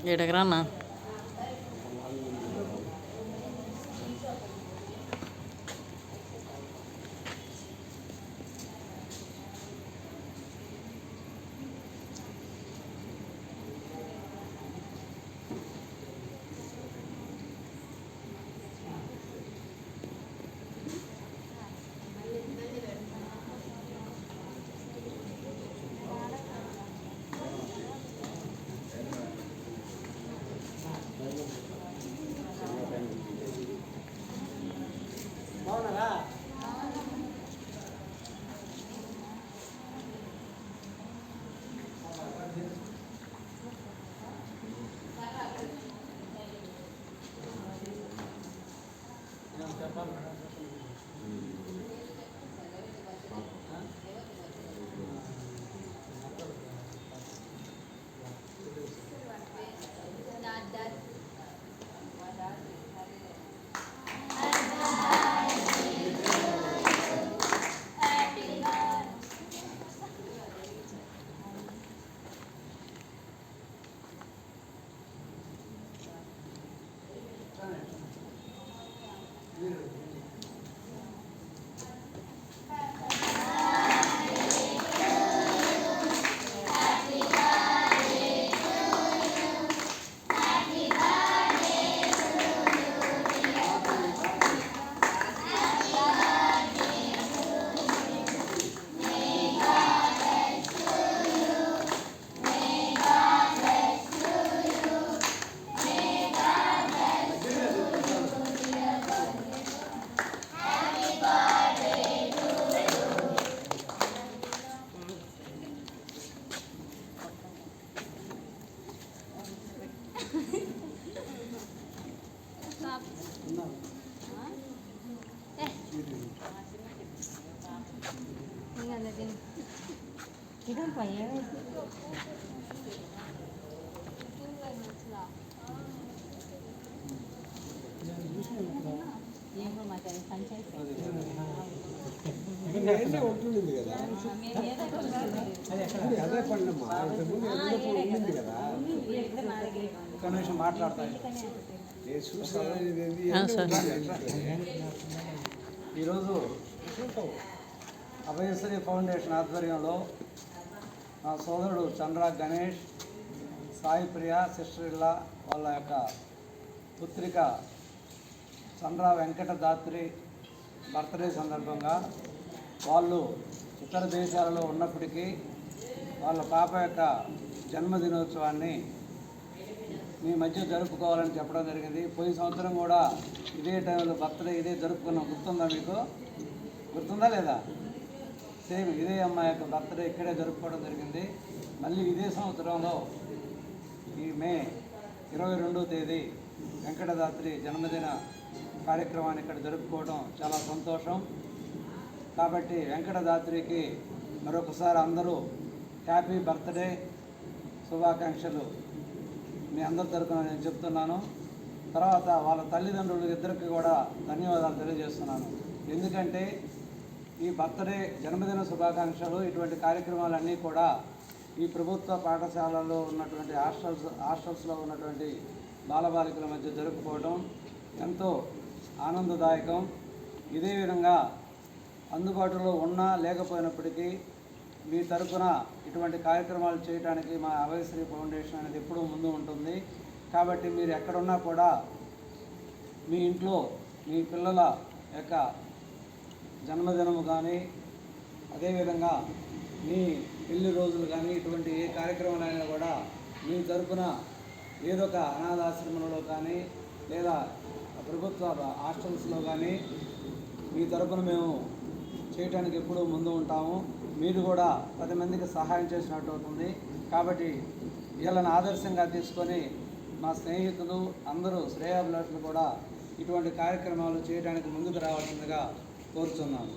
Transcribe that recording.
ఏడగరానా 이건 봐요. ఏమో మాకు పంచాయతీ ఉంటుంది కదా అదే పండమ్మా ఉంటుంది కదా కనీసం మాట్లాడతాయి. ఈరోజు అభయశ్రీ ఫౌండేషన్ ఆధ్వర్యంలో నా సోదరుడు చంద్ర గణేష్, సాయి ప్రియ సిస్టర్లా వాళ్ళ యొక్క పుత్రిక చంద్ర వెంకట దాత్రి బర్త్డే సందర్భంగా వాళ్ళు ఇతర దేశాలలో ఉన్నప్పటికీ వాళ్ళ పాప యొక్క జన్మదినోత్సవాన్ని మీ మధ్య జరుపుకోవాలని చెప్పడం జరిగింది. పోయిన సంవత్సరం కూడా ఇదే టైంలో బర్త్డే ఇదే జరుపుకున్నాం. గుర్తుందా మీకు? గుర్తుందా లేదా? సేమ్ ఇదే అమ్మాయి యొక్క బర్త్డే ఇక్కడే జరుపుకోవడం జరిగింది. మళ్ళీ ఇదే సంవత్సరంలో ఈ మే 22వ తేదీ వెంకటదాత్రి జన్మదిన కార్యక్రమాన్ని ఇక్కడ జరుపుకోవడం చాలా సంతోషం. కాబట్టి వెంకటదాత్రికి మరొకసారి అందరూ హ్యాపీ బర్త్డే శుభాకాంక్షలు మీ అందరి తరఫున నేను చెప్తున్నాను. తర్వాత వాళ్ళ తల్లిదండ్రులు ఇద్దరికి కూడా ధన్యవాదాలు తెలియజేస్తున్నాను. ఎందుకంటే ఈ బర్త్డే జన్మదిన శుభాకాంక్షలు ఇటువంటి కార్యక్రమాలన్నీ కూడా ఈ ప్రభుత్వ పాఠశాలల్లో ఉన్నటువంటి హాస్టల్స్లో ఉన్నటువంటి బాలబాలికల మధ్య జరుపుకోవడం ఎంతో ఆనందదాయకం. ఇదే విధంగా అందుబాటులో ఉన్నా లేకపోయినప్పటికీ మీ తరఫున ఇటువంటి కార్యక్రమాలు చేయడానికి మా అభయశ్రీ ఫౌండేషన్ అనేది ఎప్పుడూ ముందు ఉంటుంది. కాబట్టి మీరు ఎక్కడున్నా కూడా మీ ఇంట్లో మీ పిల్లల యొక్క జన్మదినము కానీ అదేవిధంగా మీ పెళ్లి రోజులు కానీ ఇటువంటి ఏ కార్యక్రమాలైనా కూడా మీ తరఫున ఏదో ఒక అనాథాశ్రమంలో కానీ లేదా ప్రభుత్వ హాస్టల్స్లో కానీ మీ తరఫున మేము చేయడానికి ఎప్పుడూ ముందు ఉంటాము. మీరు కూడా 10 మందికి సహాయం చేసినట్టు అవుతుంది. కాబట్టి వీళ్ళని ఆదర్శంగా తీసుకొని మా స్నేహితులు అందరూ శ్రేయాభిలాషులు కూడా ఇటువంటి కార్యక్రమాలు చేయడానికి ముందుకు రావాల్సిందిగా కోరుతున్నాను.